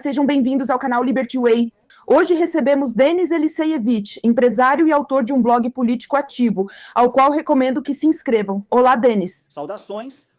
Sejam bem-vindos ao canal Liberty Way. Hoje recebemos Denis Eliseevich, empresário e autor de um blog político ativo, ao qual recomendo que se inscrevam. Olá, Denis. Saudações.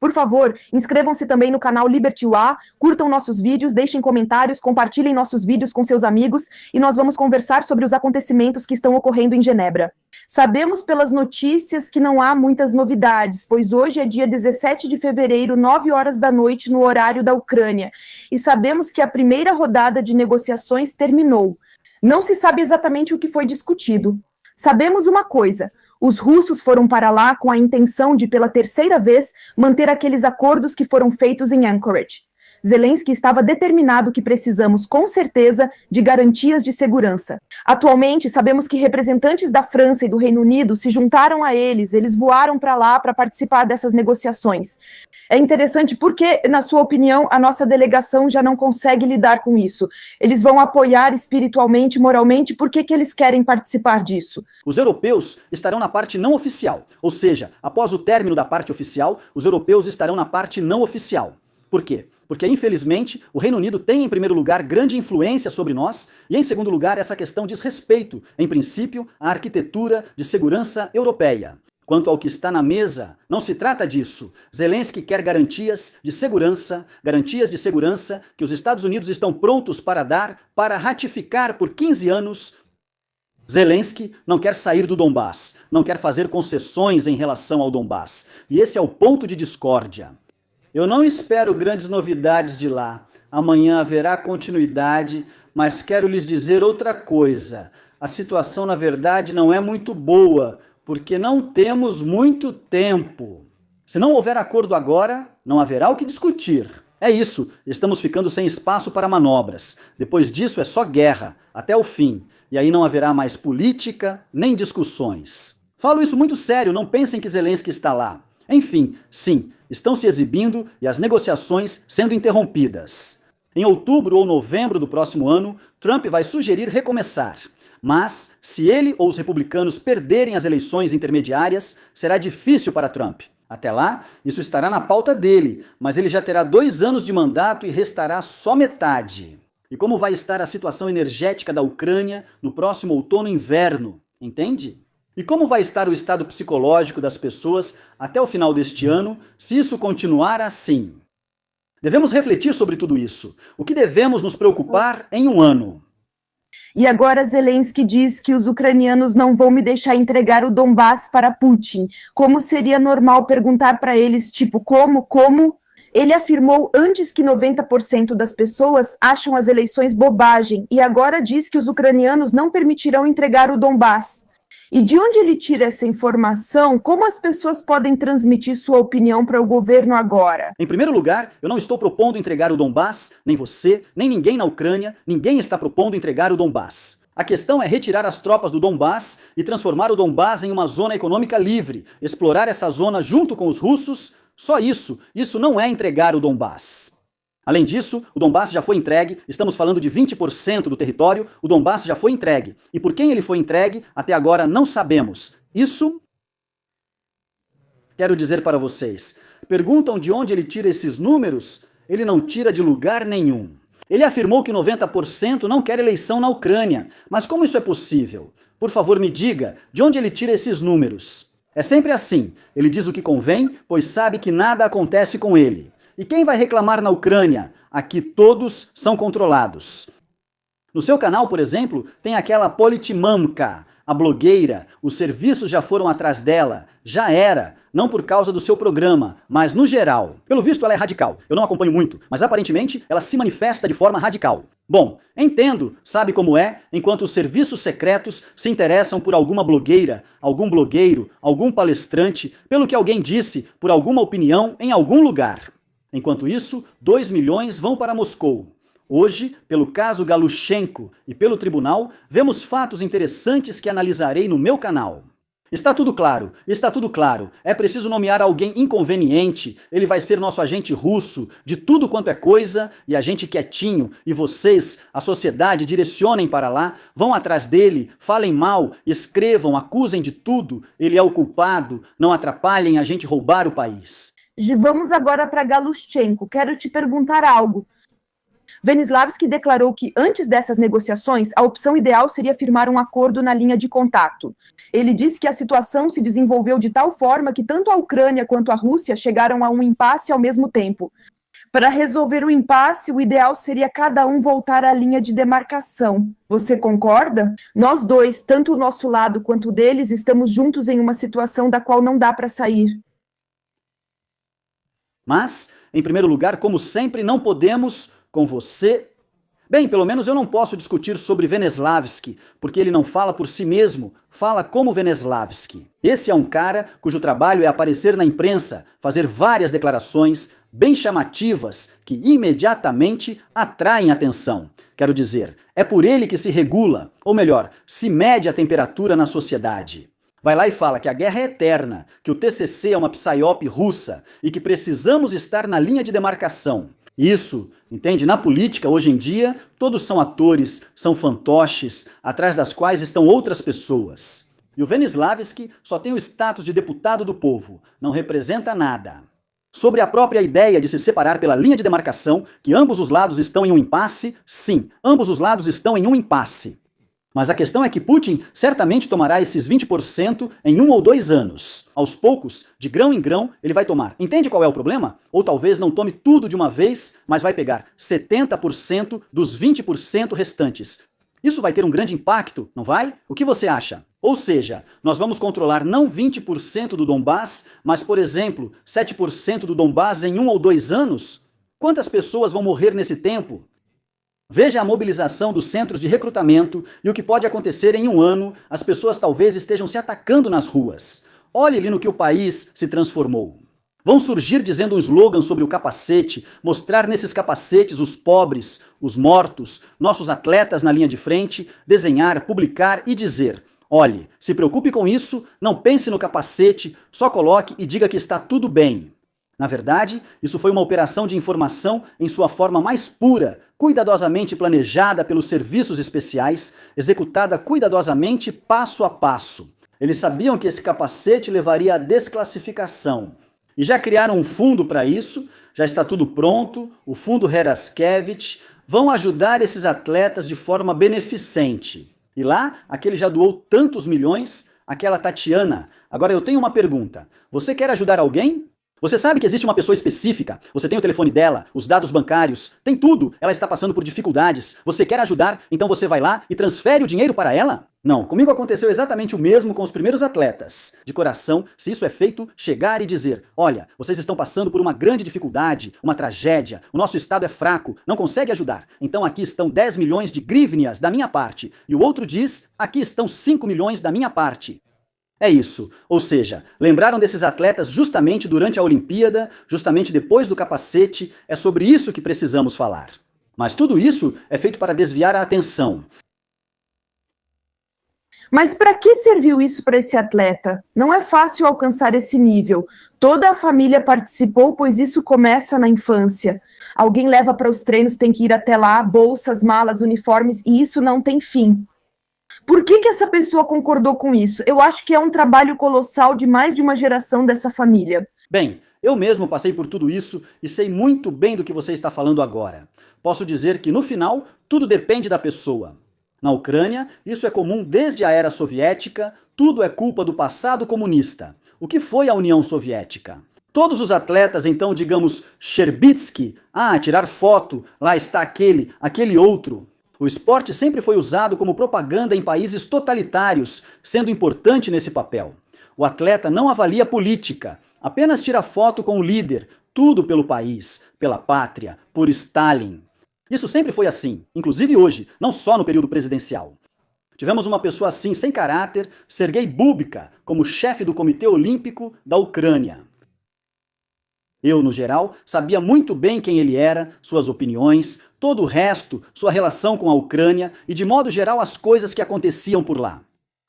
Por favor, inscrevam-se também no canal Liberty Way, curtam nossos vídeos, deixem comentários, compartilhem nossos vídeos com seus amigos e nós vamos conversar sobre os acontecimentos que estão ocorrendo em Genebra. Sabemos pelas notícias que não há muitas novidades, pois hoje é dia 17 de fevereiro, 9 horas da noite, no horário da Ucrânia, e sabemos que a primeira rodada de negociações terminou. Não se sabe exatamente o que foi discutido. Sabemos uma coisa: os russos foram para lá com a intenção de, pela terceira vez, manter aqueles acordos que foram feitos em Anchorage. Zelensky estava determinado que precisamos, com certeza, de garantias de segurança. Atualmente, sabemos que representantes da França e do Reino Unido se juntaram a eles voaram para lá para participar dessas negociações. É interessante porque, na sua opinião, a nossa delegação já não consegue lidar com isso. Eles vão apoiar espiritualmente, moralmente, por que eles querem participar disso? Os europeus estarão na parte não oficial, ou seja, após o término da parte oficial, os europeus estarão na parte não oficial. Por quê? Porque, infelizmente, o Reino Unido tem, em primeiro lugar, grande influência sobre nós e, em segundo lugar, essa questão diz respeito, em princípio, à arquitetura de segurança europeia. Quanto ao que está na mesa, não se trata disso. Zelensky quer garantias de segurança que os Estados Unidos estão prontos para dar, para ratificar por 15 anos. Zelensky não quer sair do Donbass, não quer fazer concessões em relação ao Donbass. E esse é o ponto de discórdia. Eu não espero grandes novidades de lá. Amanhã haverá continuidade, mas quero lhes dizer outra coisa. A situação, na verdade, não é muito boa, porque não temos muito tempo. Se não houver acordo agora, não haverá o que discutir. É isso, estamos ficando sem espaço para manobras. Depois disso é só guerra, até o fim. E aí não haverá mais política, nem discussões. Falo isso muito sério, não pensem que Zelensky está lá. Enfim, sim, estão se exibindo e as negociações sendo interrompidas. Em outubro ou novembro do próximo ano, Trump vai sugerir recomeçar. Mas, se ele ou os republicanos perderem as eleições intermediárias, será difícil para Trump. Até lá, isso estará na pauta dele, mas ele já terá 2 anos de mandato e restará só metade. E como vai estar a situação energética da Ucrânia no próximo outono e inverno, entende? E como vai estar o estado psicológico das pessoas até o final deste ano, se isso continuar assim? Devemos refletir sobre tudo isso. O que devemos nos preocupar em um ano? E agora Zelensky diz que os ucranianos não vão me deixar entregar o Donbass para Putin. Como seria normal perguntar para eles, tipo, como? Ele afirmou antes que 90% das pessoas acham as eleições bobagem e agora diz que os ucranianos não permitirão entregar o Donbass. E de onde ele tira essa informação? Como as pessoas podem transmitir sua opinião para o governo agora? Em primeiro lugar, eu não estou propondo entregar o Donbass, nem você, nem ninguém na Ucrânia, ninguém está propondo entregar o Donbass. A questão é retirar as tropas do Donbass e transformar o Donbass em uma zona econômica livre, explorar essa zona junto com os russos. Só isso não é entregar o Donbass. Além disso, o Donbass já foi entregue, estamos falando de 20% do território, o Donbass já foi entregue. E por quem ele foi entregue, até agora não sabemos. Isso, quero dizer para vocês, perguntam de onde ele tira esses números? Ele não tira de lugar nenhum. Ele afirmou que 90% não quer eleição na Ucrânia. Mas como isso é possível? Por favor, me diga, de onde ele tira esses números? É sempre assim, ele diz o que convém, pois sabe que nada acontece com ele. E quem vai reclamar na Ucrânia? Aqui todos são controlados. No seu canal, por exemplo, tem aquela Politimamka, a blogueira. Os serviços já foram atrás dela. Já era. Não por causa do seu programa, mas no geral. Pelo visto, ela é radical. Eu não acompanho muito, mas aparentemente ela se manifesta de forma radical. Bom, entendo, sabe como é, enquanto os serviços secretos se interessam por alguma blogueira, algum blogueiro, algum palestrante, pelo que alguém disse, por alguma opinião em algum lugar. Enquanto isso, 2 milhões vão para Moscou. Hoje, pelo caso Galushenko e pelo tribunal, vemos fatos interessantes que analisarei no meu canal. Está tudo claro, é preciso nomear alguém inconveniente, ele vai ser nosso agente russo, de tudo quanto é coisa, e a gente quietinho, e vocês, a sociedade, direcionem para lá, vão atrás dele, falem mal, escrevam, acusem de tudo, ele é o culpado, não atrapalhem a gente roubar o país. Vamos agora para Galushchenko. Quero te perguntar algo. Venislavski declarou que, antes dessas negociações, a opção ideal seria firmar um acordo na linha de contato. Ele disse que a situação se desenvolveu de tal forma que tanto a Ucrânia quanto a Rússia chegaram a um impasse ao mesmo tempo. Para resolver o impasse, o ideal seria cada um voltar à linha de demarcação. Você concorda? Nós dois, tanto o nosso lado quanto o deles, estamos juntos em uma situação da qual não dá para sair. Mas, em primeiro lugar, como sempre, não podemos, com você... Bem, pelo menos eu não posso discutir sobre Venislavski, porque ele não fala por si mesmo, fala como Venislavski. Esse é um cara cujo trabalho é aparecer na imprensa, fazer várias declarações bem chamativas que imediatamente atraem atenção. Quero dizer, é por ele que se regula, ou melhor, se mede a temperatura na sociedade. Vai lá e fala que a guerra é eterna, que o TCC é uma psyop russa e que precisamos estar na linha de demarcação. Isso, entende? Na política, hoje em dia, todos são atores, são fantoches, atrás das quais estão outras pessoas. E o Venislavski só tem o status de deputado do povo, não representa nada. Sobre a própria ideia de se separar pela linha de demarcação, que ambos os lados estão em um impasse, sim, ambos os lados estão em um impasse. Mas a questão é que Putin certamente tomará esses 20% em 1 ou 2 anos. Aos poucos, de grão em grão, ele vai tomar. Entende qual é o problema? Ou talvez não tome tudo de uma vez, mas vai pegar 70% dos 20% restantes. Isso vai ter um grande impacto, não vai? O que você acha? Ou seja, nós vamos controlar não 20% do Donbass, mas, por exemplo, 7% do Donbass em 1 ou 2 anos? Quantas pessoas vão morrer nesse tempo? Veja a mobilização dos centros de recrutamento e o que pode acontecer em 1 ano, as pessoas talvez estejam se atacando nas ruas. Olhe ali no que o país se transformou. Vão surgir dizendo um slogan sobre o capacete, mostrar nesses capacetes os pobres, os mortos, nossos atletas na linha de frente, desenhar, publicar e dizer: olhe, se preocupe com isso, não pense no capacete, só coloque e diga que está tudo bem. Na verdade, isso foi uma operação de informação em sua forma mais pura, cuidadosamente planejada pelos serviços especiais, executada cuidadosamente passo a passo. Eles sabiam que esse capacete levaria à desclassificação. E já criaram um fundo para isso, já está tudo pronto, o fundo Heraskevich, vão ajudar esses atletas de forma beneficente. E lá, aquele já doou tantos milhões, aquela Tatiana. Agora eu tenho uma pergunta, você quer ajudar alguém? Você sabe que existe uma pessoa específica, você tem o telefone dela, os dados bancários, tem tudo, ela está passando por dificuldades, você quer ajudar, então você vai lá e transfere o dinheiro para ela? Não, comigo aconteceu exatamente o mesmo com os primeiros atletas. De coração, se isso é feito, chegar e dizer: olha, vocês estão passando por uma grande dificuldade, uma tragédia, o nosso estado é fraco, não consegue ajudar, então aqui estão 10 milhões de grivnias da minha parte, e o outro diz: aqui estão 5 milhões da minha parte. É isso, ou seja, lembraram desses atletas justamente durante a Olimpíada, justamente depois do capacete, é sobre isso que precisamos falar. Mas tudo isso é feito para desviar a atenção. Mas para que serviu isso para esse atleta? Não é fácil alcançar esse nível. Toda a família participou, pois isso começa na infância. Alguém leva para os treinos, tem que ir até lá, bolsas, malas, uniformes, e isso não tem fim. Por que essa pessoa concordou com isso? Eu acho que é um trabalho colossal de mais de uma geração dessa família. Bem, eu mesmo passei por tudo isso e sei muito bem do que você está falando agora. Posso dizer que, no final, tudo depende da pessoa. Na Ucrânia, isso é comum desde a era soviética, tudo é culpa do passado comunista. O que foi a União Soviética? Todos os atletas, então, digamos, Sherbitsky, tirar foto, lá está aquele outro. O esporte sempre foi usado como propaganda em países totalitários, sendo importante nesse papel. O atleta não avalia política, apenas tira foto com o líder, tudo pelo país, pela pátria, por Stalin. Isso sempre foi assim, inclusive hoje, não só no período presidencial. Tivemos uma pessoa assim, sem caráter, Sergei Bubka, como chefe do Comitê Olímpico da Ucrânia. Eu, no geral, sabia muito bem quem ele era, suas opiniões, todo o resto, sua relação com a Ucrânia e, de modo geral, as coisas que aconteciam por lá.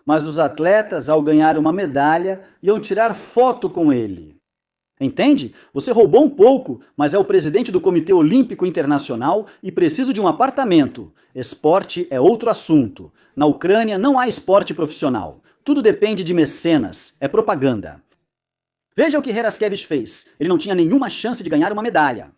Mas os atletas, ao ganhar uma medalha, iam tirar foto com ele. Entende? Você roubou um pouco, mas é o presidente do Comitê Olímpico Internacional e precisa de um apartamento. Esporte é outro assunto. Na Ucrânia não há esporte profissional. Tudo depende de mecenas, é propaganda. Veja o que Heraskevich fez. Ele não tinha nenhuma chance de ganhar uma medalha.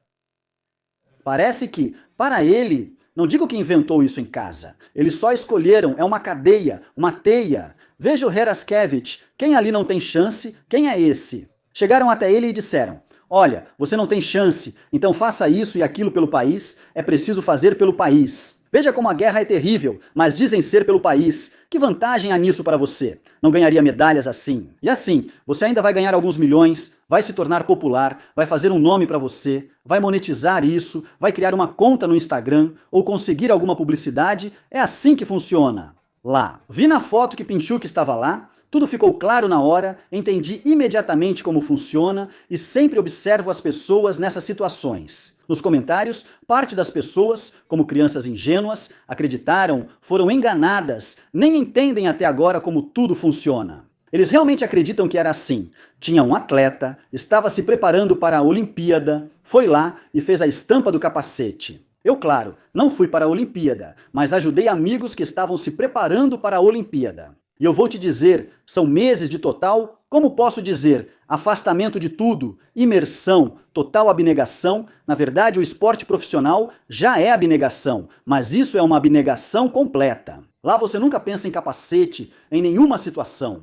Parece que, para ele, não digo que inventou isso em casa. Eles só escolheram, é uma cadeia, uma teia. Veja o Heraskevich. Quem ali não tem chance, quem é esse? Chegaram até ele e disseram: olha, você não tem chance, então faça isso e aquilo pelo país, é preciso fazer pelo país. Veja como a guerra é terrível, mas dizem ser pelo país. Que vantagem há nisso para você? Não ganharia medalhas assim. E assim, você ainda vai ganhar alguns milhões, vai se tornar popular, vai fazer um nome para você, vai monetizar isso, vai criar uma conta no Instagram ou conseguir alguma publicidade. É assim que funciona. Lá. Vi na foto que Pinchuk estava lá. Tudo ficou claro na hora, entendi imediatamente como funciona e sempre observo as pessoas nessas situações. Nos comentários, parte das pessoas, como crianças ingênuas, acreditaram, foram enganadas, nem entendem até agora como tudo funciona. Eles realmente acreditam que era assim. Tinha um atleta, estava se preparando para a Olimpíada, foi lá e fez a estampa do capacete. Eu, claro, não fui para a Olimpíada, mas ajudei amigos que estavam se preparando para a Olimpíada. E eu vou te dizer, são meses de total, como posso dizer, afastamento de tudo, imersão, total abnegação. Na verdade, o esporte profissional já é abnegação, mas isso é uma abnegação completa. Lá você nunca pensa em capacete, em nenhuma situação.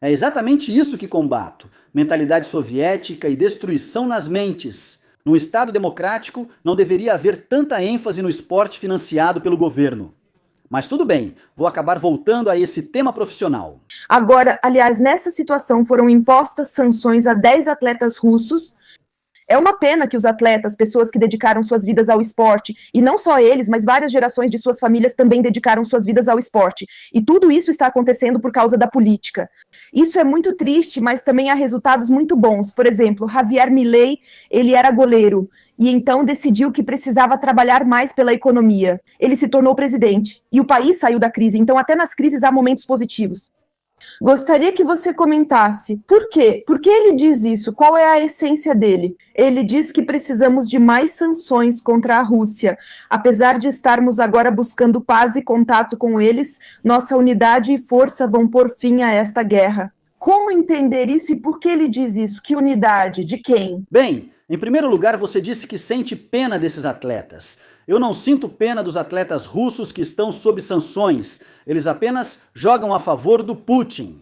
É exatamente isso que combato, mentalidade soviética e destruição nas mentes. Num Estado democrático, não deveria haver tanta ênfase no esporte financiado pelo governo. Mas tudo bem, vou acabar voltando a esse tema profissional. Agora, aliás, nessa situação foram impostas sanções a 10 atletas russos. É uma pena que os atletas, pessoas que dedicaram suas vidas ao esporte, e não só eles, mas várias gerações de suas famílias também dedicaram suas vidas ao esporte. E tudo isso está acontecendo por causa da política. Isso é muito triste, mas também há resultados muito bons. Por exemplo, Javier Milei, ele era goleiro, e então decidiu que precisava trabalhar mais pela economia. Ele se tornou presidente, e o país saiu da crise, então até nas crises há momentos positivos. Gostaria que você comentasse por quê? Por que ele diz isso? Qual é a essência dele? Ele diz que precisamos de mais sanções contra a Rússia. Apesar de estarmos agora buscando paz e contato com eles, nossa unidade e força vão pôr fim a esta guerra. Como entender isso e por que ele diz isso? Que unidade? De quem? Bem, em primeiro lugar, você disse que sente pena desses atletas. Eu não sinto pena dos atletas russos que estão sob sanções. Eles apenas jogam a favor do Putin.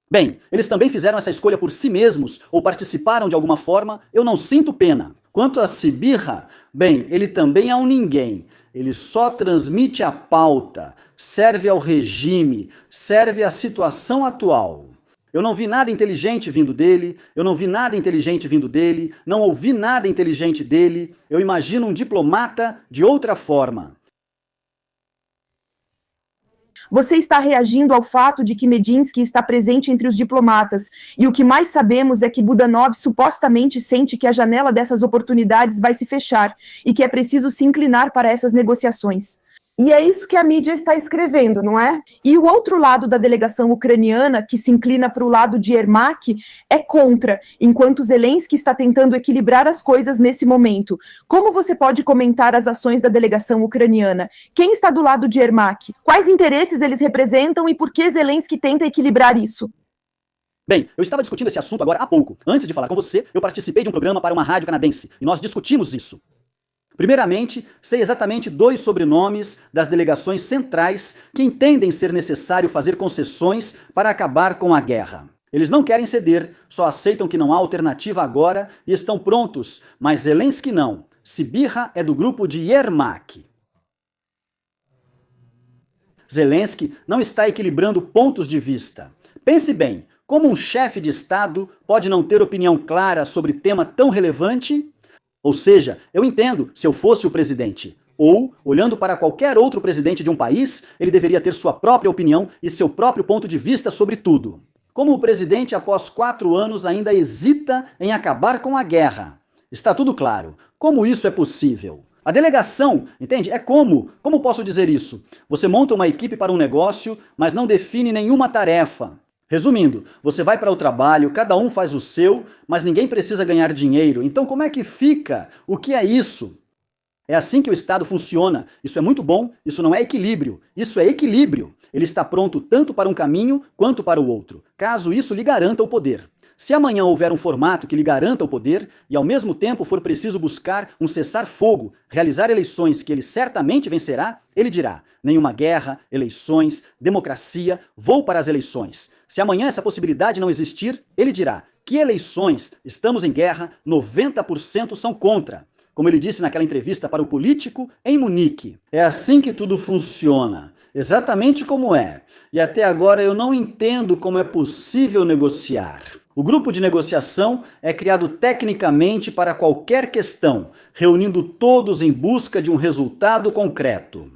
Bem, eles também fizeram essa escolha por si mesmos ou participaram de alguma forma. Eu não sinto pena. Quanto a Sibirra, bem, ele também é um ninguém. Ele só transmite a pauta, serve ao regime, serve à situação atual. Eu não vi nada inteligente vindo dele, eu não vi nada inteligente vindo dele, não ouvi nada inteligente dele. Eu imagino um diplomata de outra forma. Você está reagindo ao fato de que Medinsky está presente entre os diplomatas, e o que mais sabemos é que Budanov supostamente sente que a janela dessas oportunidades vai se fechar, e que é preciso se inclinar para essas negociações. E é isso que a mídia está escrevendo, não é? E o outro lado da delegação ucraniana, que se inclina para o lado de Yermak, é contra, enquanto Zelensky está tentando equilibrar as coisas nesse momento. Como você pode comentar as ações da delegação ucraniana? Quem está do lado de Yermak? Quais interesses eles representam e por que Zelensky tenta equilibrar isso? Bem, eu estava discutindo esse assunto agora há pouco. Antes de falar com você, eu participei de um programa para uma rádio canadense e nós discutimos isso. Primeiramente, sei exatamente 2 sobrenomes das delegações centrais que entendem ser necessário fazer concessões para acabar com a guerra. Eles não querem ceder, só aceitam que não há alternativa agora e estão prontos, mas Zelensky não. Sibirra é do grupo de Yermak. Zelensky não está equilibrando pontos de vista. Pense bem, como um chefe de Estado pode não ter opinião clara sobre tema tão relevante? Ou seja, eu entendo se eu fosse o presidente. Ou, olhando para qualquer outro presidente de um país, ele deveria ter sua própria opinião e seu próprio ponto de vista sobre tudo. Como o presidente, após 4 anos, ainda hesita em acabar com a guerra. Está tudo claro. Como isso é possível? A delegação, entende? É como posso dizer isso? Você monta uma equipe para um negócio, mas não define nenhuma tarefa. Resumindo, você vai para o trabalho, cada um faz o seu, mas ninguém precisa ganhar dinheiro. Então como é que fica? O que é isso? É assim que o Estado funciona. Isso é muito bom, isso não é equilíbrio. Isso é equilíbrio. Ele está pronto tanto para um caminho quanto para o outro, caso isso lhe garanta o poder. Se amanhã houver um formato que lhe garanta o poder e ao mesmo tempo for preciso buscar um cessar-fogo, realizar eleições que ele certamente vencerá, ele dirá: nenhuma guerra, eleições, democracia, vou para as eleições. Se amanhã essa possibilidade não existir, ele dirá: que eleições? Estamos em guerra, 90% são contra. Como ele disse naquela entrevista para o Político em Munique. É assim que tudo funciona, exatamente como é. E até agora eu não entendo como é possível negociar. O grupo de negociação é criado tecnicamente para qualquer questão, reunindo todos em busca de um resultado concreto.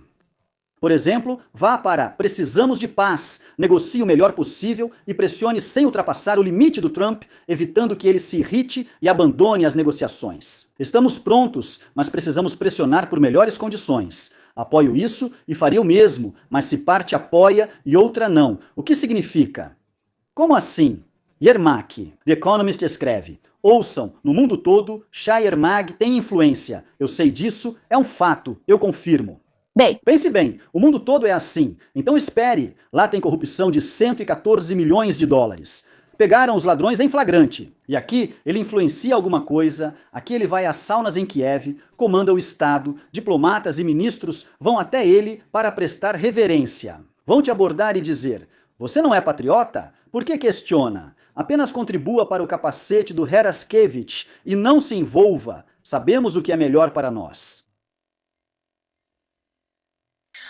Por exemplo, vá para precisamos de paz, negocie o melhor possível e pressione sem ultrapassar o limite do Trump, evitando que ele se irrite e abandone as negociações. Estamos prontos, mas precisamos pressionar por melhores condições. Apoio isso e faria o mesmo, mas se parte apoia e outra não. O que significa? Como assim? Yermak, The Economist escreve: ouçam, no mundo todo, Shah Yermak tem influência. Eu sei disso, é um fato, eu confirmo. Bem, Pense bem, o mundo todo é assim, então espere. Lá tem corrupção de 114 milhões de dólares. Pegaram os ladrões em flagrante. E aqui ele influencia alguma coisa, aqui ele vai às saunas em Kiev, comanda o Estado, diplomatas e ministros vão até ele para prestar reverência. Vão te abordar e dizer: você não é patriota? Por que questiona? Apenas contribua para o capacete do Heraskevich e não se envolva. Sabemos o que é melhor para nós.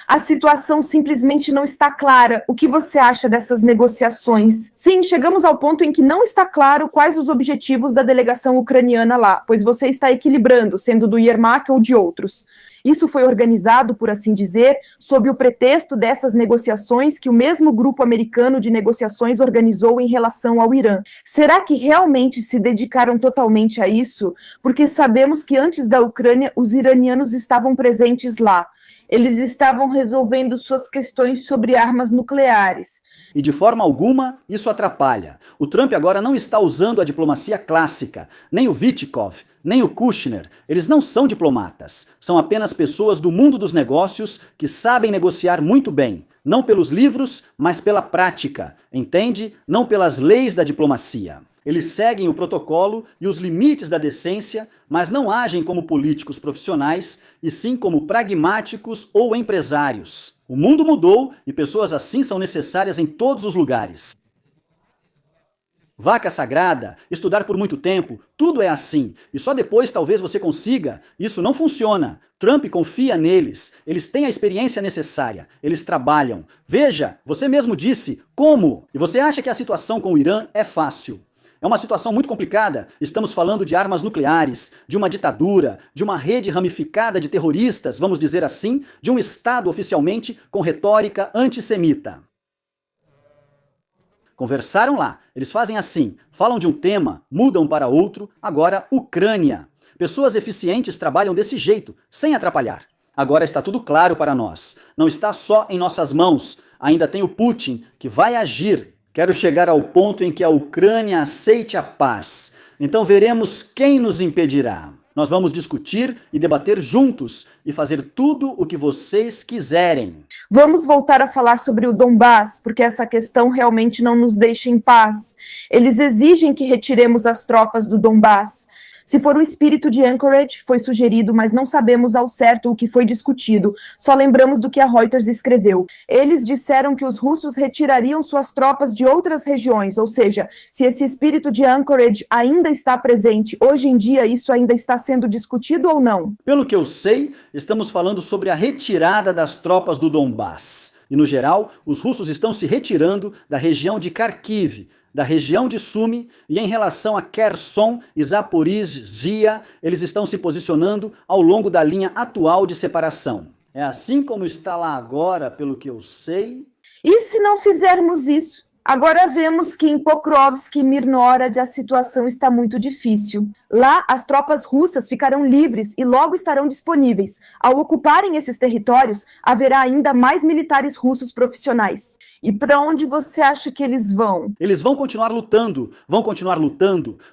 a situação simplesmente não está clara. O que você acha dessas negociações? Sim, chegamos ao ponto em que não está claro quais os objetivos da delegação ucraniana lá, pois você está equilibrando, sendo do Yermak ou de outros. Isso foi organizado, por assim dizer, sob o pretexto dessas negociações que o mesmo grupo americano de negociações organizou em relação ao Irã. Será que realmente se dedicaram totalmente a isso? Porque sabemos que antes da Ucrânia, os iranianos estavam presentes lá. Eles estavam resolvendo suas questões sobre armas nucleares. E de forma alguma, isso atrapalha. O Trump agora não está usando a diplomacia clássica. Nem o Witkoff, nem o Kushner. Eles não são diplomatas. São apenas pessoas do mundo dos negócios que sabem negociar muito bem. Não pelos livros, mas pela prática. Entende? Não pelas leis da diplomacia. Eles seguem o protocolo e os limites da decência, mas não agem como políticos profissionais, e sim como pragmáticos ou empresários. O mundo mudou e pessoas assim são necessárias em todos os lugares. Vaca sagrada, estudar por muito tempo, tudo é assim. E só depois talvez você consiga. Isso não funciona. Trump confia neles. Eles têm a experiência necessária. Eles trabalham. Veja, você mesmo disse, como? E você acha que a situação com o Irã é fácil? É uma situação muito complicada. Estamos falando de armas nucleares, de uma ditadura, de uma rede ramificada de terroristas, vamos dizer assim, de um Estado oficialmente com retórica antissemita. Conversaram lá, eles fazem assim, falam de um tema, mudam para outro, agora Ucrânia. Pessoas eficientes trabalham desse jeito, sem atrapalhar. Agora está tudo claro para nós. Não está só em nossas mãos, ainda tem o Putin, que vai agir. Quero chegar ao ponto em que a Ucrânia aceite a paz. Então veremos quem nos impedirá. Nós vamos discutir e debater juntos e fazer tudo o que vocês quiserem. Vamos voltar a falar sobre o Donbass, porque essa questão realmente não nos deixa em paz. Eles exigem que retiremos as tropas do Donbass. Se for o espírito de Anchorage, foi sugerido, mas não sabemos ao certo o que foi discutido. Só lembramos do que a Reuters escreveu. Eles disseram que os russos retirariam suas tropas de outras regiões, ou seja, se esse espírito de Anchorage ainda está presente, hoje em dia isso ainda está sendo discutido ou não? Pelo que eu sei, estamos falando sobre a retirada das tropas do Donbass. E no geral, os russos estão se retirando da região de Kharkiv, da região de Sumy, e em relação a Kherson e Zaporizhzhia, eles estão se posicionando ao longo da linha atual de separação. É assim como está lá agora, pelo que eu sei. E se não fizermos isso? Agora vemos que em Pokrovsk e Mirnorod a situação está muito difícil. Lá, as tropas russas ficarão livres e logo estarão disponíveis. Ao ocuparem esses territórios, haverá ainda mais militares russos profissionais. E para onde você acha que eles vão? Eles vão continuar lutando,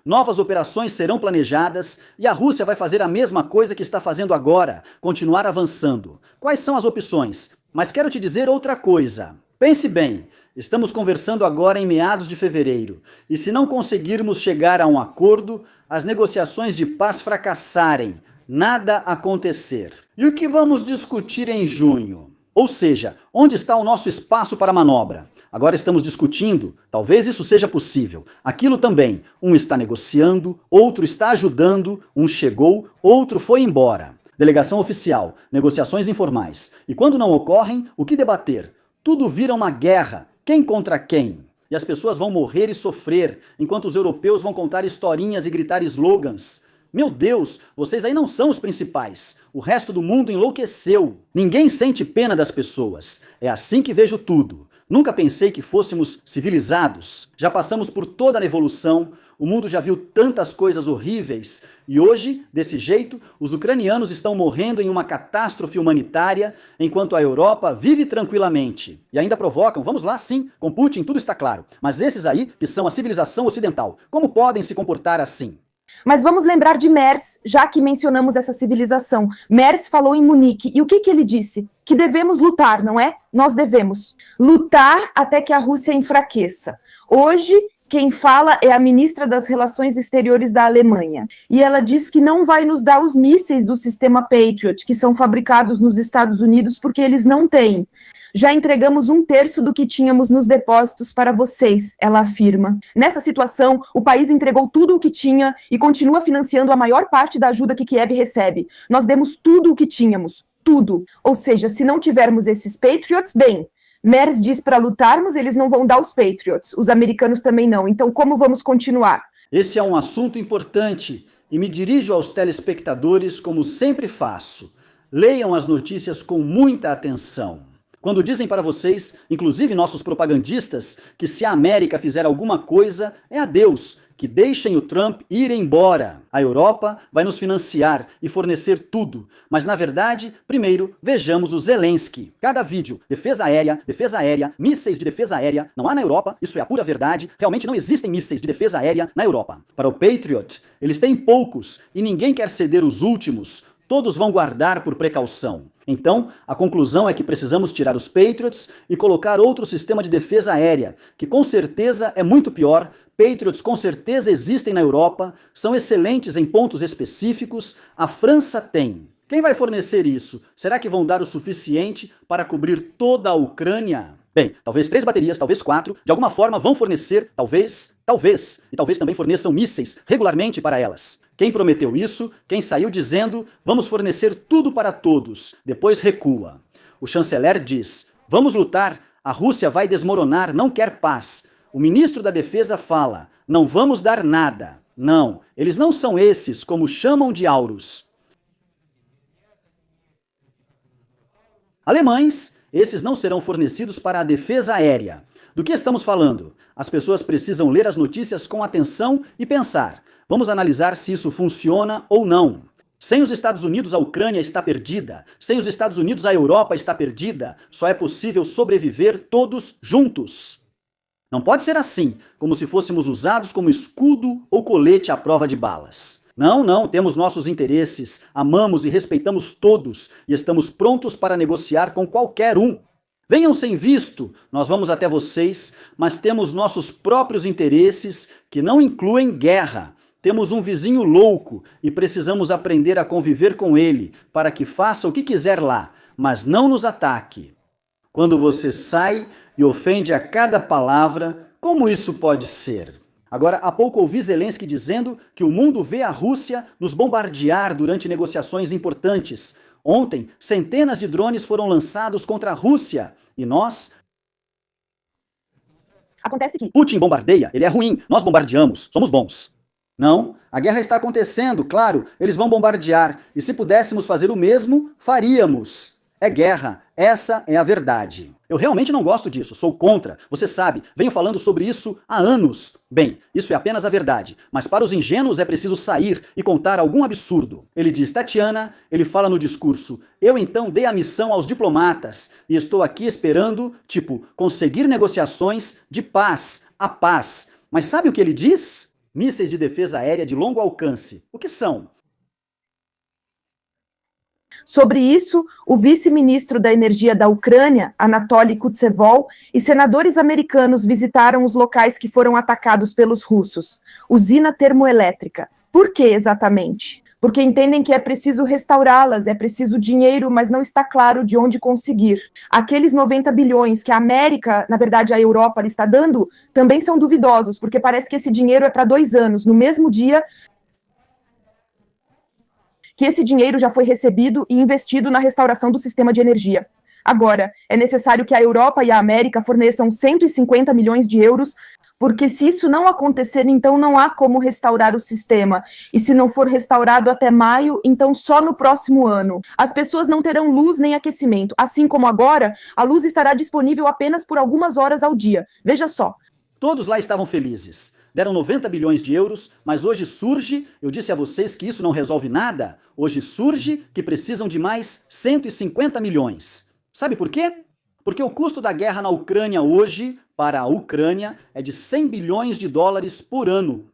novas operações serão planejadas e a Rússia vai fazer a mesma coisa que está fazendo agora, continuar avançando. Quais são as opções? Mas quero te dizer outra coisa. Pense bem. Estamos conversando agora em meados de fevereiro, e se não conseguirmos chegar a um acordo, as negociações de paz fracassarem, nada acontecer. E o que vamos discutir em junho? Ou seja, onde está o nosso espaço para manobra? Agora estamos discutindo, talvez isso seja possível. Aquilo também, um está negociando, outro está ajudando, um chegou, outro foi embora. Delegação oficial, negociações informais. E quando não ocorrem, o que debater? Tudo vira uma guerra. Quem contra quem? E as pessoas vão morrer e sofrer, enquanto os europeus vão contar historinhas e gritar slogans. Meu Deus, vocês aí não são os principais. O resto do mundo enlouqueceu. Ninguém sente pena das pessoas. É assim que vejo tudo. Nunca pensei que fôssemos civilizados. Já passamos por toda a evolução, o mundo já viu tantas coisas horríveis e hoje, desse jeito, os ucranianos estão morrendo em uma catástrofe humanitária, enquanto a Europa vive tranquilamente. E ainda provocam, vamos lá sim, com Putin tudo está claro. Mas esses aí, que são a civilização ocidental, como podem se comportar assim? Mas vamos lembrar de Merz, já que mencionamos essa civilização. Merz falou em Munique, e o que ele disse? Que devemos lutar, não é? Nós devemos lutar até que a Rússia enfraqueça. Hoje, quem fala é a ministra das Relações Exteriores da Alemanha. E ela diz que não vai nos dar os mísseis do sistema Patriot, que são fabricados nos Estados Unidos, porque eles não têm. Já entregamos 1/3 do que tínhamos nos depósitos para vocês, ela afirma. Nessa situação, o país entregou tudo o que tinha e continua financiando a maior parte da ajuda que Kiev recebe. Nós demos tudo o que tínhamos, tudo. Ou seja, se não tivermos esses Patriots, bem, Merz diz para lutarmos, eles não vão dar os Patriots, os americanos também não. Então, como vamos continuar? Esse é um assunto importante e me dirijo aos telespectadores como sempre faço. Leiam as notícias com muita atenção. Quando dizem para vocês, inclusive nossos propagandistas, que se a América fizer alguma coisa, é adeus, que deixem o Trump ir embora. A Europa vai nos financiar e fornecer tudo. Mas na verdade, primeiro, vejamos o Zelensky. Cada vídeo, defesa aérea, mísseis de defesa aérea, não há na Europa, isso é a pura verdade, realmente não existem mísseis de defesa aérea na Europa. Para o Patriot, eles têm poucos e ninguém quer ceder os últimos. Todos vão guardar por precaução. Então, a conclusão é que precisamos tirar os Patriots e colocar outro sistema de defesa aérea, que com certeza é muito pior. Patriots com certeza existem na Europa, são excelentes em pontos específicos, a França tem. Quem vai fornecer isso? Será que vão dar o suficiente para cobrir toda a Ucrânia? Bem, talvez 3 baterias, talvez 4, de alguma forma vão fornecer, talvez, e talvez também forneçam mísseis regularmente para elas. Quem prometeu isso? Quem saiu dizendo, vamos fornecer tudo para todos, depois recua. O chanceler diz, vamos lutar, a Rússia vai desmoronar, não quer paz. O ministro da Defesa fala, não vamos dar nada. Não, eles não são esses, como chamam de auros. Alemães, esses não serão fornecidos para a defesa aérea. Do que estamos falando? As pessoas precisam ler as notícias com atenção e pensar. Vamos analisar se isso funciona ou não. Sem os Estados Unidos, a Ucrânia está perdida. Sem os Estados Unidos, a Europa está perdida. Só é possível sobreviver todos juntos. Não pode ser assim, como se fôssemos usados como escudo ou colete à prova de balas. Não, temos nossos interesses, amamos e respeitamos todos e estamos prontos para negociar com qualquer um. Venham sem visto, nós vamos até vocês, mas temos nossos próprios interesses que não incluem guerra. Temos um vizinho louco e precisamos aprender a conviver com ele para que faça o que quiser lá, mas não nos ataque. Quando você sai e ofende a cada palavra, como isso pode ser? Agora, há pouco ouvi Zelensky dizendo que o mundo vê a Rússia nos bombardear durante negociações importantes. Ontem, centenas de drones foram lançados contra a Rússia. E nós... Acontece que Putin bombardeia, ele é ruim, nós bombardeamos, somos bons. Não, a guerra está acontecendo, claro, eles vão bombardear. E se pudéssemos fazer o mesmo, faríamos. É guerra, essa é a verdade. Eu realmente não gosto disso, sou contra. Você sabe, venho falando sobre isso há anos. Bem, isso é apenas a verdade, mas para os ingênuos é preciso sair e contar algum absurdo. Ele diz, Tatiana, ele fala no discurso, eu então dei a missão aos diplomatas e estou aqui esperando, conseguir negociações de paz, a paz. Mas sabe o que ele diz? Mísseis de defesa aérea de longo alcance. O que são? Sobre isso, o vice-ministro da Energia da Ucrânia, Anatoly Kutsevol, e senadores americanos visitaram os locais que foram atacados pelos russos, usina termoelétrica. Por que exatamente? Porque entendem que é preciso restaurá-las, é preciso dinheiro, mas não está claro de onde conseguir. Aqueles 90 bilhões que a América, na verdade a Europa, lhe está dando, também são duvidosos, porque parece que esse dinheiro é para 2 anos, no mesmo dia que esse dinheiro já foi recebido e investido na restauração do sistema de energia. Agora, é necessário que a Europa e a América forneçam 150 milhões de euros, porque se isso não acontecer, então não há como restaurar o sistema. E se não for restaurado até maio, então só no próximo ano. As pessoas não terão luz nem aquecimento. Assim como agora, a luz estará disponível apenas por algumas horas ao dia. Veja só. Todos lá estavam felizes. Deram 90 bilhões de euros, mas hoje surge, eu disse a vocês que isso não resolve nada, hoje surge que precisam de mais 150 milhões. Sabe por quê? Porque o custo da guerra na Ucrânia hoje, para a Ucrânia, é de 100 bilhões de dólares por ano.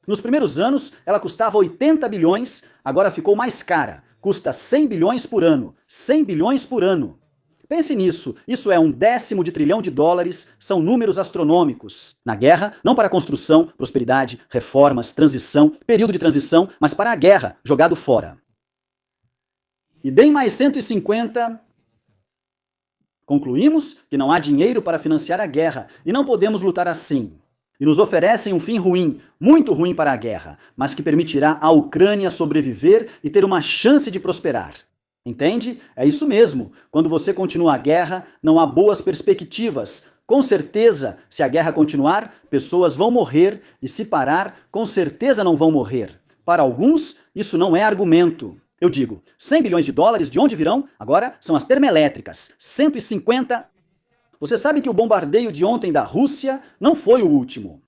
Nos primeiros anos, ela custava 80 bilhões, agora ficou mais cara. Custa 100 bilhões por ano. 100 bilhões por ano. Pense nisso, isso é 1/10 de trilhão de dólares, são números astronômicos. Na guerra, não para construção, prosperidade, reformas, transição, período de transição, mas para a guerra, jogado fora. E deem mais 150... Concluímos que não há dinheiro para financiar a guerra e não podemos lutar assim. E nos oferecem um fim ruim, muito ruim para a guerra, mas que permitirá à Ucrânia sobreviver e ter uma chance de prosperar. Entende? É isso mesmo. Quando você continua a guerra, não há boas perspectivas. Com certeza, se a guerra continuar, pessoas vão morrer e se parar, com certeza não vão morrer. Para alguns, isso não é argumento. Eu digo, 100 bilhões de dólares, de onde virão? Agora são as termoelétricas. 150... Você sabe que o bombardeio de ontem da Rússia não foi o último.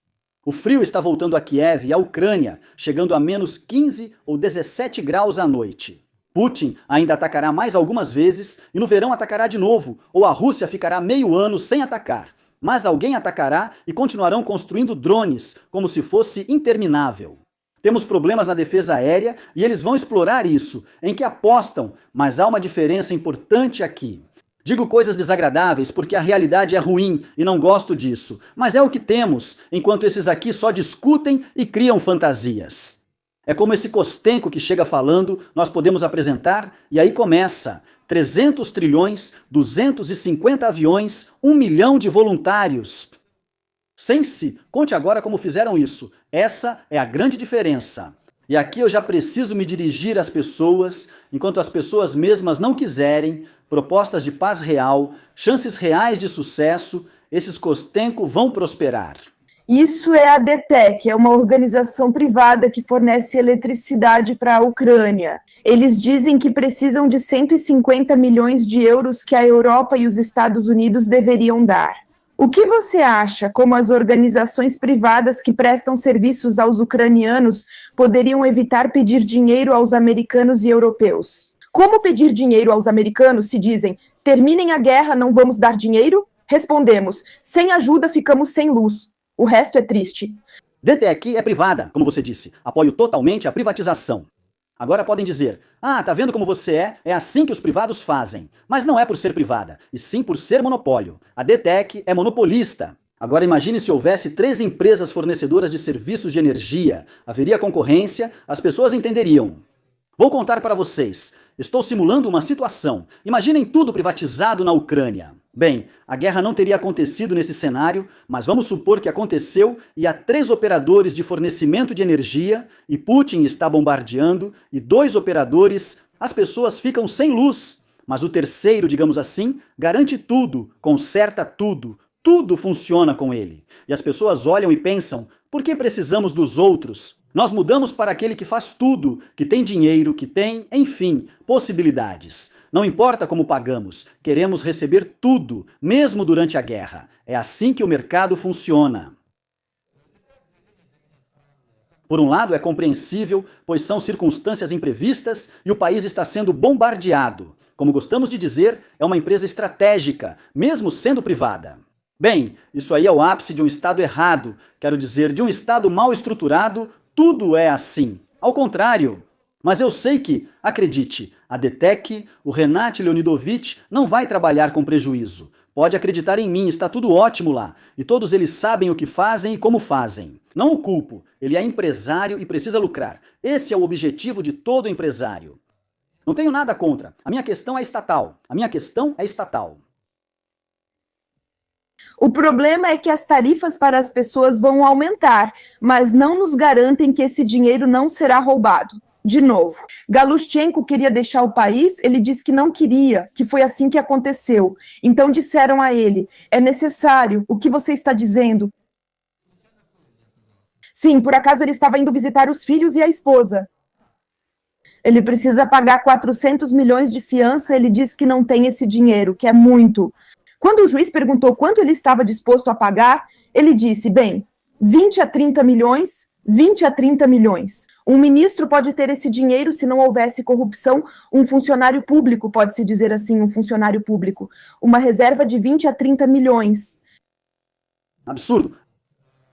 O frio está voltando a Kiev e a Ucrânia, chegando a menos 15 ou 17 graus à noite. Putin ainda atacará mais algumas vezes e no verão atacará de novo, ou a Rússia ficará meio ano sem atacar. Mas alguém atacará e continuarão construindo drones, como se fosse interminável. Temos problemas na defesa aérea e eles vão explorar isso, em que apostam, mas há uma diferença importante aqui. Digo coisas desagradáveis porque a realidade é ruim e não gosto disso, mas é o que temos, enquanto esses aqui só discutem e criam fantasias. É como esse Kostenko que chega falando, nós podemos apresentar, e aí começa. 300 trilhões, 250 aviões, 1 milhão de voluntários. Sense, conte agora como fizeram isso. Essa é a grande diferença. E aqui eu já preciso me dirigir às pessoas, enquanto as pessoas mesmas não quiserem, propostas de paz real, chances reais de sucesso, esses Kostenko vão prosperar. Isso é a DTEC, é uma organização privada que fornece eletricidade para a Ucrânia. Eles dizem que precisam de 150 milhões de euros que a Europa e os Estados Unidos deveriam dar. O que você acha como as organizações privadas que prestam serviços aos ucranianos poderiam evitar pedir dinheiro aos americanos e europeus? Como pedir dinheiro aos americanos se dizem, terminem a guerra, não vamos dar dinheiro? Respondemos, sem ajuda ficamos sem luz. O resto é triste. DTEC é privada, como você disse. Apoio totalmente a privatização. Agora podem dizer, tá vendo como você é assim que os privados fazem. Mas não é por ser privada, e sim por ser monopólio. A DTEC é monopolista. Agora imagine se houvesse 3 empresas fornecedoras de serviços de energia. Haveria concorrência, as pessoas entenderiam. Vou contar para vocês. Estou simulando uma situação. Imaginem tudo privatizado na Ucrânia. Bem, a guerra não teria acontecido nesse cenário, mas vamos supor que aconteceu e há 3 operadores de fornecimento de energia e Putin está bombardeando e 2 operadores, as pessoas ficam sem luz. Mas o terceiro, digamos assim, garante tudo, conserta tudo, tudo funciona com ele. E as pessoas olham e pensam, por que precisamos dos outros? Nós mudamos para aquele que faz tudo, que tem dinheiro, que tem, enfim, possibilidades. Não importa como pagamos, queremos receber tudo, mesmo durante a guerra. É assim que o mercado funciona. Por um lado, é compreensível, pois são circunstâncias imprevistas e o país está sendo bombardeado. Como gostamos de dizer, é uma empresa estratégica, mesmo sendo privada. Bem, isso aí é o ápice de um Estado errado, quero dizer, de um Estado mal estruturado, tudo é assim. Ao contrário, Mas eu sei que, acredite, a DTEC, o Renat Leonidovich não vai trabalhar com prejuízo. Pode acreditar em mim, está tudo ótimo lá. E todos eles sabem o que fazem e como fazem. Não o culpo, ele é empresário e precisa lucrar. Esse é o objetivo de todo empresário. Não tenho nada contra. A minha questão é estatal. A minha questão é estatal. O problema é que as tarifas para as pessoas vão aumentar, mas não nos garantem que esse dinheiro não será roubado. De novo, Galushchenko queria deixar o país, ele disse que não queria, que foi assim que aconteceu. Então disseram a ele, é necessário, o que você está dizendo? Sim, por acaso ele estava indo visitar os filhos e a esposa. Ele precisa pagar 400 milhões de fiança, ele disse que não tem esse dinheiro, que é muito. Quando o juiz perguntou quanto ele estava disposto a pagar, ele disse, bem, 20 a 30 milhões, 20 a 30 milhões. Um ministro pode ter esse dinheiro se não houvesse corrupção, um funcionário público, pode-se dizer assim, um funcionário público. Uma reserva de 20 a 30 milhões. Absurdo.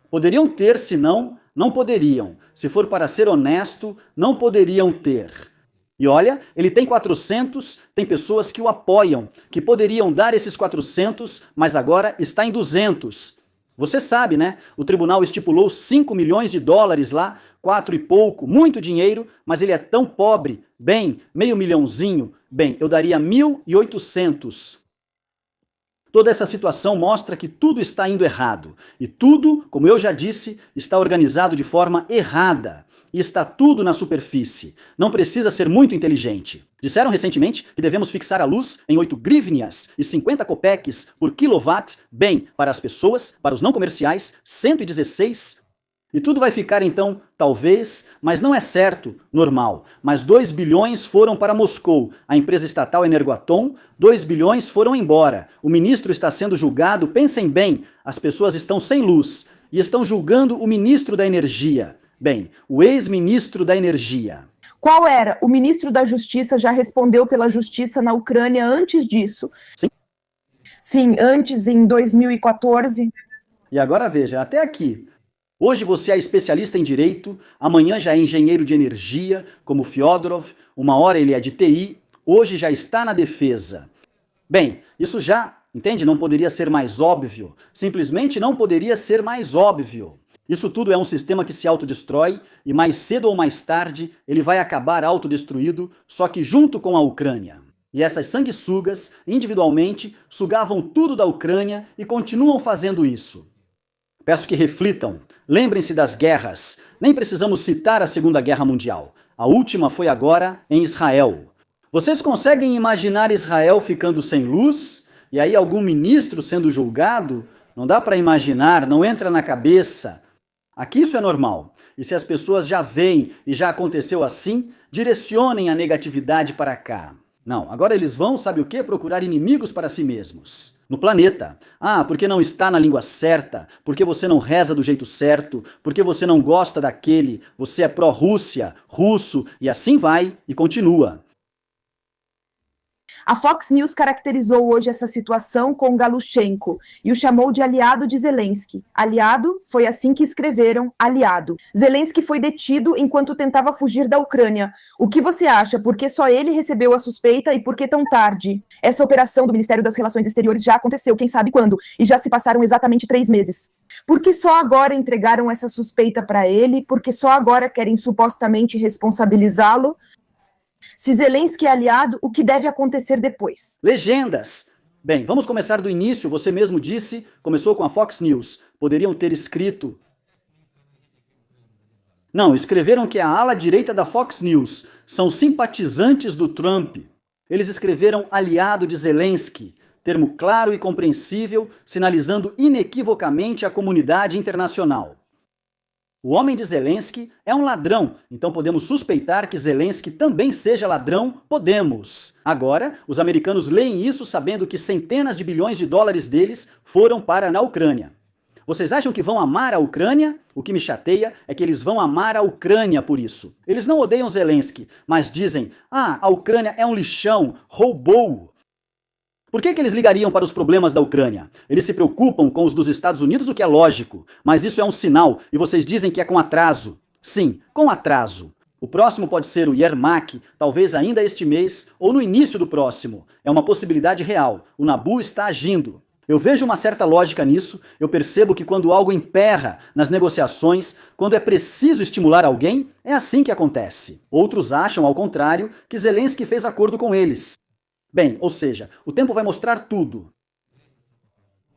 Poderiam ter, se não poderiam. Se for para ser honesto, não poderiam ter. E olha, ele tem 400, tem pessoas que o apoiam, que poderiam dar esses 400, mas agora está em 200. Você sabe, né? O tribunal estipulou 5 milhões de dólares lá, 4 e pouco, muito dinheiro, mas ele é tão pobre. Bem, meio milhãozinho. Bem, eu daria 1.800. Toda essa situação mostra que tudo está indo errado. E tudo, como eu já disse, está organizado de forma errada. E está tudo na superfície. Não precisa ser muito inteligente. Disseram recentemente que devemos fixar a luz em 8 grivnias e 50 copeques por quilowatt. Bem, para as pessoas, para os não comerciais, 116. E tudo vai ficar então, talvez, mas não é certo, normal. Mas 2 bilhões foram para Moscou. A empresa estatal Energoatom, 2 bilhões foram embora. O ministro está sendo julgado, pensem bem, as pessoas estão sem luz e estão julgando o ministro da Energia. Bem, o ex-ministro da Energia. Qual era? O ministro da Justiça já respondeu pela justiça na Ucrânia antes disso. Sim. Sim, antes, em 2014. E agora veja, até aqui. Hoje você é especialista em direito, amanhã já é engenheiro de energia, como Fyodorov, uma hora ele é de TI, hoje já está na defesa. Bem, isso já, entende? Não poderia ser mais óbvio. Simplesmente não poderia ser mais óbvio. Isso tudo é um sistema que se autodestrói e mais cedo ou mais tarde ele vai acabar autodestruído, só que junto com a Ucrânia. E essas sanguessugas, individualmente, sugavam tudo da Ucrânia e continuam fazendo isso. Peço que reflitam, lembrem-se das guerras. Nem precisamos citar a Segunda Guerra Mundial. A última foi agora em Israel. Vocês conseguem imaginar Israel ficando sem luz? E aí algum ministro sendo julgado? Não dá para imaginar, não entra na cabeça. Aqui isso é normal. E se as pessoas já veem e já aconteceu assim, direcionem a negatividade para cá. Não, agora eles vão, sabe o quê? Procurar inimigos para si mesmos. No planeta. Ah, porque não está na língua certa, porque você não reza do jeito certo, porque você não gosta daquele, você é pró-Rússia, russo, e assim vai e continua. A Fox News caracterizou hoje essa situação com Galushchenko e o chamou de aliado de Zelensky. Aliado? Foi assim que escreveram, aliado. Zelensky foi detido enquanto tentava fugir da Ucrânia. O que você acha? Por que só ele recebeu a suspeita e por que tão tarde? Essa operação do Ministério das Relações Exteriores já aconteceu, quem sabe quando, e já se passaram exatamente 3 meses. Por que só agora entregaram essa suspeita para ele? Por que só agora querem supostamente responsabilizá-lo? Se Zelensky é aliado, o que deve acontecer depois? Legendas! Bem, vamos começar do início. Você mesmo disse, começou com a Fox News. Poderiam ter escrito... Não, escreveram que a ala direita da Fox News são simpatizantes do Trump. Eles escreveram aliado de Zelensky, termo claro e compreensível, sinalizando inequivocamente a comunidade internacional. O homem de Zelensky é um ladrão, então podemos suspeitar que Zelensky também seja ladrão? Podemos. Agora, os americanos leem isso sabendo que centenas de bilhões de dólares deles foram para na Ucrânia. Vocês acham que vão amar a Ucrânia? O que me chateia é que eles vão amar a Ucrânia por isso. Eles não odeiam Zelensky, mas dizem, a Ucrânia é um lixão, roubou. Por que eles ligariam para os problemas da Ucrânia? Eles se preocupam com os dos Estados Unidos, o que é lógico, mas isso é um sinal, e vocês dizem que é com atraso. Sim, com atraso. O próximo pode ser o Yermak, talvez ainda este mês ou no início do próximo. É uma possibilidade real. O Nabu está agindo. Eu vejo uma certa lógica nisso, eu percebo que quando algo emperra nas negociações, quando é preciso estimular alguém, é assim que acontece. Outros acham, ao contrário, que Zelensky fez acordo com eles. Bem, ou seja, o tempo vai mostrar tudo.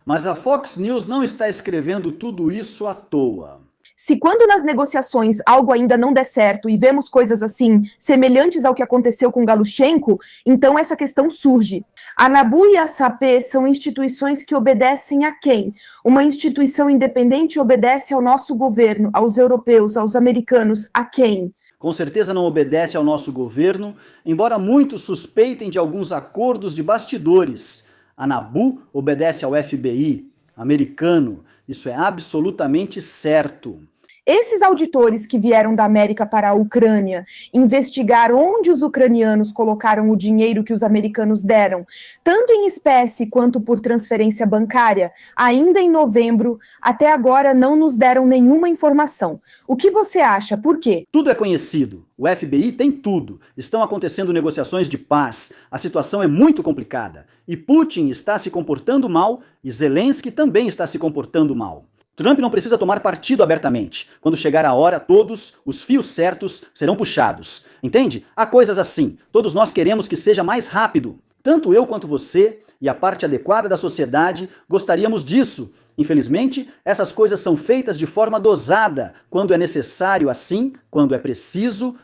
Mas a Fox News não está escrevendo tudo isso à toa. Se quando nas negociações algo ainda não der certo e vemos coisas assim, semelhantes ao que aconteceu com Galushenko, então essa questão surge. A Nabu e a SAP são instituições que obedecem a quem? Uma instituição independente obedece ao nosso governo, aos europeus, aos americanos, a quem? Com certeza não obedece ao nosso governo, embora muitos suspeitem de alguns acordos de bastidores. A Nabu obedece ao FBI americano, isso é absolutamente certo. Esses auditores que vieram da América para a Ucrânia investigar onde os ucranianos colocaram o dinheiro que os americanos deram, tanto em espécie quanto por transferência bancária, ainda em novembro, até agora não nos deram nenhuma informação. O que você acha? Por quê? Tudo é conhecido. O FBI tem tudo. Estão acontecendo negociações de paz. A situação é muito complicada. E Putin está se comportando mal e Zelensky também está se comportando mal. Trump não precisa tomar partido abertamente. Quando chegar a hora, todos os fios certos serão puxados. Entende? Há coisas assim. Todos nós queremos que seja mais rápido. Tanto eu quanto você e a parte adequada da sociedade gostaríamos disso. Infelizmente, essas coisas são feitas de forma dosada, quando é necessário assim, quando é preciso.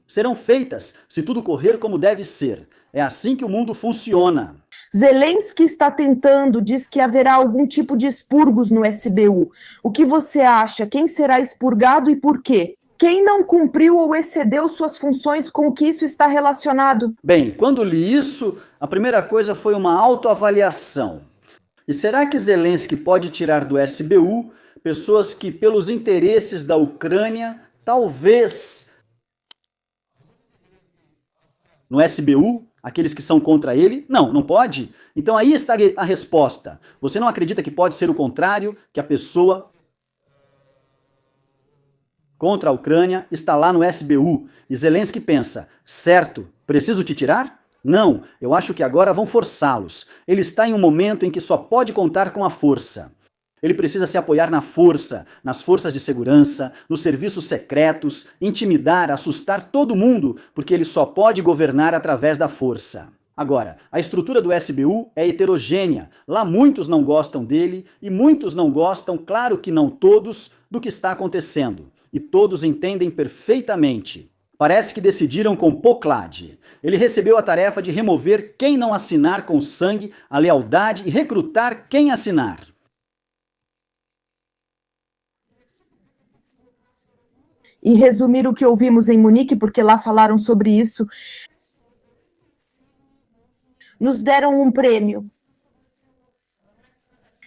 Serão feitas se tudo correr como deve ser. É assim que o mundo funciona. Zelensky está tentando, diz que haverá algum tipo de expurgos no SBU. O que você acha? Quem será expurgado e por quê? Quem não cumpriu ou excedeu suas funções, com o que isso está relacionado? Bem, quando li isso, a primeira coisa foi uma autoavaliação. E será que Zelensky pode tirar do SBU pessoas que, pelos interesses da Ucrânia, talvez no SBU, aqueles que são contra ele? Não, não pode? Então aí está a resposta. Você não acredita que pode ser o contrário, que a pessoa contra a Ucrânia está lá no SBU e Zelensky pensa, certo, preciso te tirar? Não, eu acho que agora vão forçá-los. Ele está em um momento em que só pode contar com a força. Ele precisa se apoiar na força, nas forças de segurança, nos serviços secretos, intimidar, assustar todo mundo, porque ele só pode governar através da força. Agora, a estrutura do SBU é heterogênea. Lá muitos não gostam dele e muitos não gostam, claro que não todos, do que está acontecendo. E todos entendem perfeitamente. Parece que decidiram com Poklad. Ele recebeu a tarefa de remover quem não assinar com sangue a lealdade e recrutar quem assinar. E resumir o que ouvimos em Munique, porque lá falaram sobre isso. Nos deram um prêmio.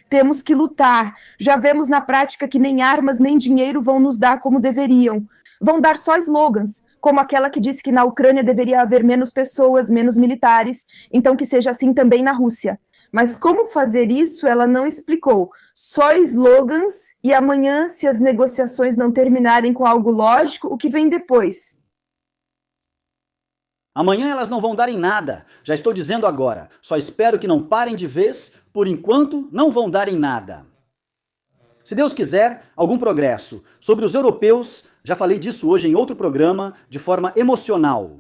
Temos que lutar. Já vemos na prática que nem armas nem dinheiro vão nos dar como deveriam. Vão dar só slogans, como aquela que disse que na Ucrânia deveria haver menos pessoas, menos militares, então que seja assim também na Rússia. Mas como fazer isso, ela não explicou. Só slogans e amanhã, se as negociações não terminarem com algo lógico, o que vem depois? Amanhã elas não vão dar em nada. Já estou dizendo agora. Só espero que não parem de vez. Por enquanto, não vão dar em nada. Se Deus quiser, algum progresso. Sobre os europeus, já falei disso hoje em outro programa, de forma emocional.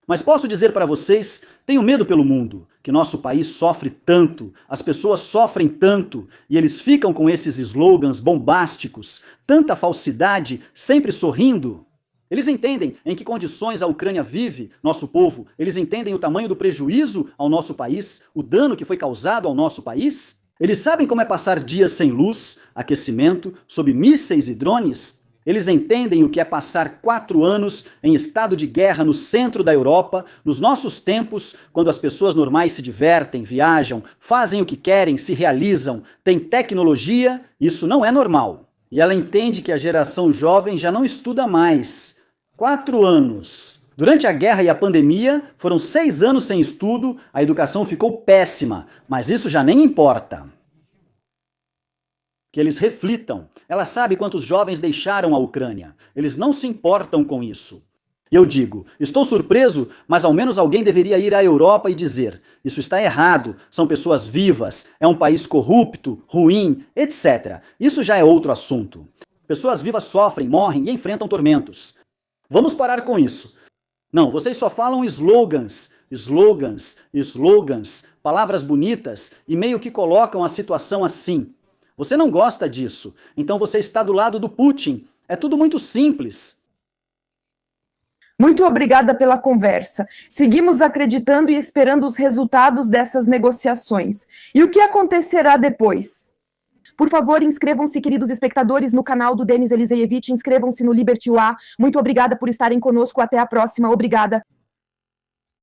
Mas posso dizer para vocês, tenho medo pelo mundo, que nosso país sofre tanto, as pessoas sofrem tanto, e eles ficam com esses slogans bombásticos, tanta falsidade, sempre sorrindo. Eles entendem em que condições a Ucrânia vive, nosso povo, eles entendem o tamanho do prejuízo ao nosso país, o dano que foi causado ao nosso país. Eles sabem como é passar dias sem luz, aquecimento, sob mísseis e drones. Eles entendem o que é passar 4 anos em estado de guerra no centro da Europa, nos nossos tempos, quando as pessoas normais se divertem, viajam, fazem o que querem, se realizam, têm tecnologia, isso não é normal. E ela entende que a geração jovem já não estuda mais. 4 anos. Durante a guerra e a pandemia, foram 6 anos sem estudo, a educação ficou péssima, mas isso já nem importa. Que eles reflitam. Ela sabe quantos jovens deixaram a Ucrânia. Eles não se importam com isso. E eu digo, estou surpreso, mas ao menos alguém deveria ir à Europa e dizer: isso está errado, são pessoas vivas, é um país corrupto, ruim, etc. Isso já é outro assunto. Pessoas vivas sofrem, morrem e enfrentam tormentos. Vamos parar com isso. Não, vocês só falam slogans, slogans, slogans, palavras bonitas e meio que colocam a situação assim. Você não gosta disso, então você está do lado do Putin. É tudo muito simples. Muito obrigada pela conversa. Seguimos acreditando e esperando os resultados dessas negociações. E o que acontecerá depois? Por favor, inscrevam-se, queridos espectadores, no canal do Denis Eliseevich, inscrevam-se no Liberty UA. Muito obrigada por estarem conosco. Até a próxima. Obrigada.